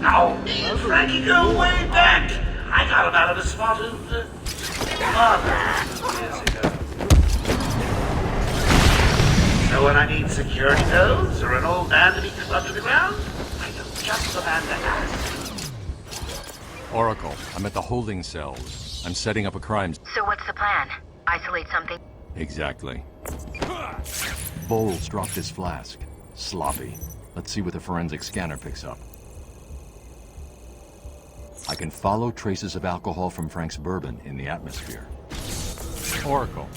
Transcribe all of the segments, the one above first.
Now, me and Frankie go way back. I got him out of the spot of years ago. So when I need security codes or an old man to be clubbed to the ground, I know just the man to ask. Oracle, I'm at the holding cells. I'm setting up a crime... So what's the plan? Isolate something? Exactly. Bowles dropped his flask. Sloppy. Let's see what the forensic scanner picks up. I can follow traces of alcohol from Frank's bourbon in the atmosphere. Oracle,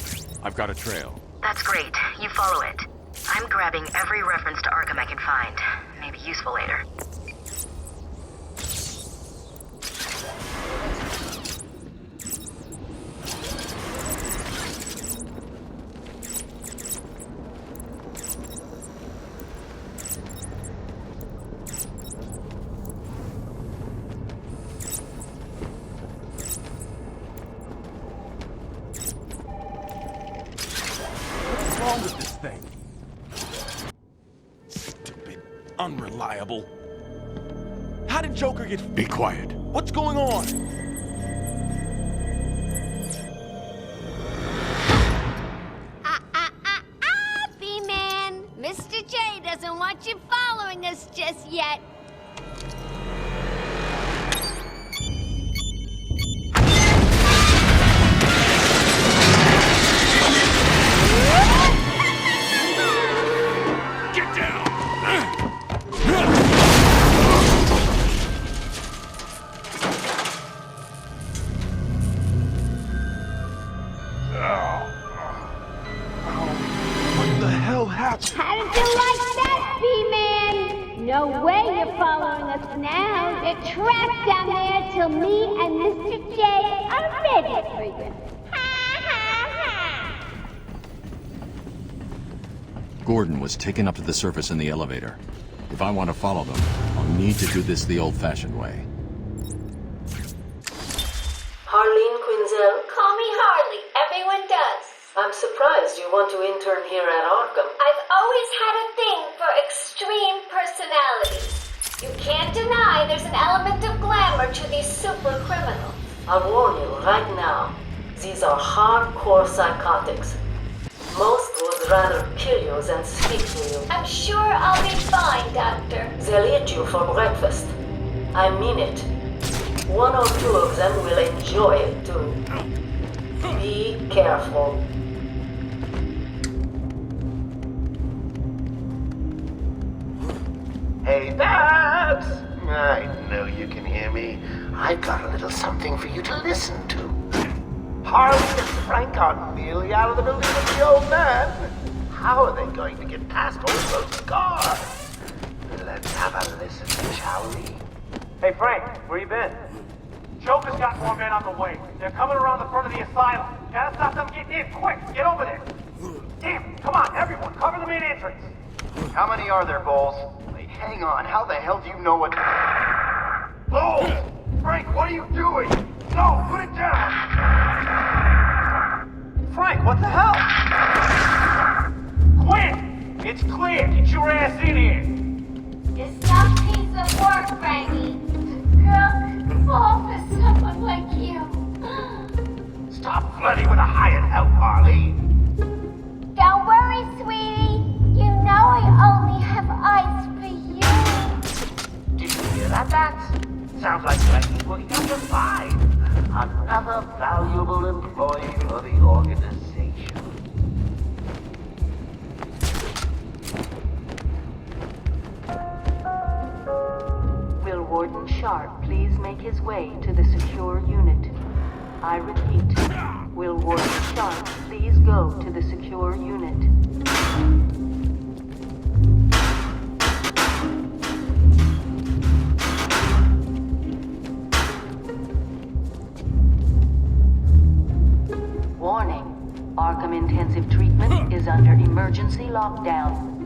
I've got a trail. That's great. You follow it. I'm grabbing every reference to Arkham I can find. Maybe useful later. Unreliable. How did Joker get... Be quiet. What's going on? B-Man. Mr. J doesn't want you following us just yet. How did you like that, B-Man? No way you're following us now. They're trapped down there till me and Mr. J are ready for you. Ha ha ha! Gordon was taken up to the surface in the elevator. If I want to follow them, I'll need to do this the old-fashioned way. Harleen Quinzel? Call me Harley. Everyone does. I'm surprised you want to intern here at Arkham. I've always had a thing for extreme personalities. You can't deny there's an element of glamour to these super criminals. I'll warn you right now, these are hardcore psychotics. Most would rather kill you than speak to you. I'm sure I'll be fine, Doctor. They'll eat you for breakfast. I mean it. One or two of them will enjoy it too. Be careful. Hey, Babs! I know you can hear me. I've got a little something for you to listen to. Harley and Frank are nearly out of the building with the old man. How are they going to get past all those guards? Let's have a listen, shall we? Hey, Frank, where you been? Joker's got more men on the way. They're coming around the front of the asylum. Gotta stop them getting in, quick! Get over there! Damn, come on, everyone, cover the main entrance! How many are there, Bowles? Wait, hang on, how the hell do you know what... Bowles! Frank, what are you doing? No, put it down! Frank, what the hell? Quinn! It's clear! Get your ass in here! It's some piece of work, Frankie. Girl, fall for someone like you. Stop flirting with a hired help, Harley. Don't worry, sweetie. You know I only have eyes for you. Did you hear that, Bats? Sounds like Frankie's working out just fine. Another valuable employee for the organization. Will Warden Sharp please make his way to the secure unit? I repeat, will Warden Sharp please go to the secure unit? Warning, Arkham Intensive Treatment is under emergency lockdown.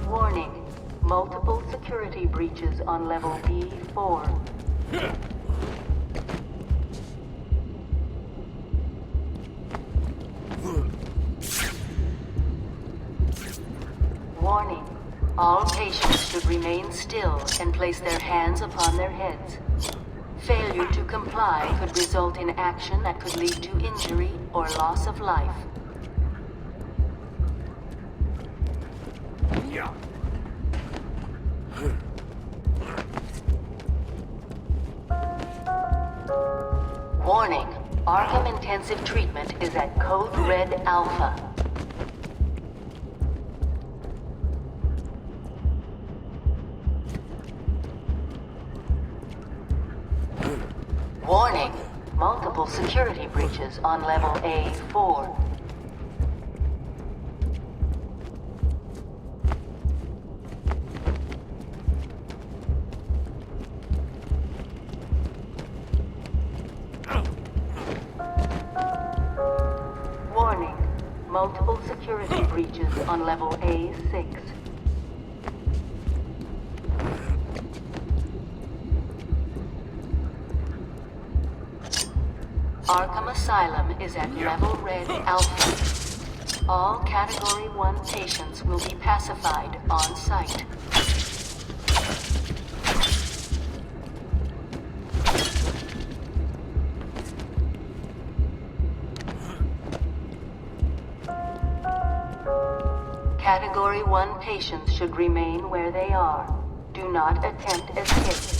Warning, multiple security security breaches on level B4. Warning. All patients should remain still and place their hands upon their heads. Failure to comply could result in action that could lead to injury or loss of life. Warning. Arkham Intensive Treatment is at Code Red Alpha. Warning. Multiple security breaches on level A4. Warning. Multiple security breaches on level A6. Arkham Asylum is at level Red Alpha. All Category 1 patients will be pacified on site. Category 1 patients should remain where they are. Do not attempt escape.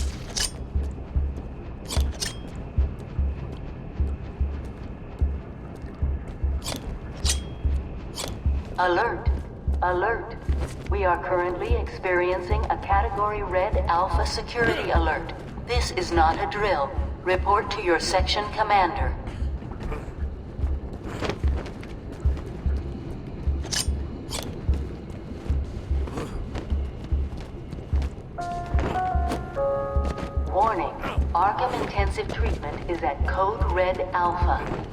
Alert! Alert! We are currently experiencing a Category Red Alpha security alert. This is not a drill. Report to your section commander. Warning. Arkham Intensive Treatment is at Code Red Alpha.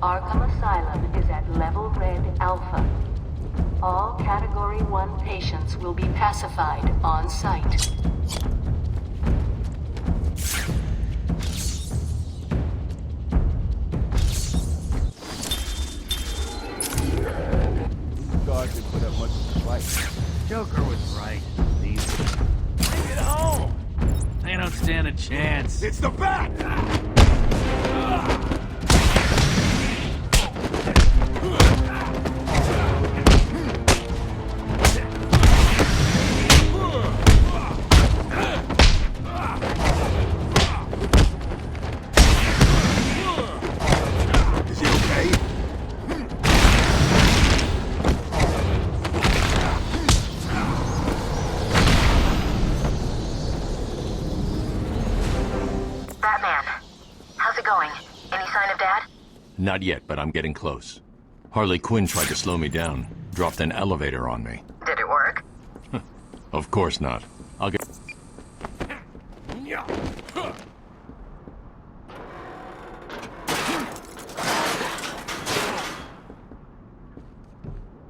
Arkham Asylum is at level Red Alpha. All Category 1 patients will be pacified on site. Guards didn't put up much of a fight. Joker was right. These Take it home! they don't stand a chance. It's the bat! Is he okay? Batman, how's it going? Any sign of Dad? Not yet, but I'm getting close. Harley Quinn tried to slow me down, dropped an elevator on me. Did it work? Of course not.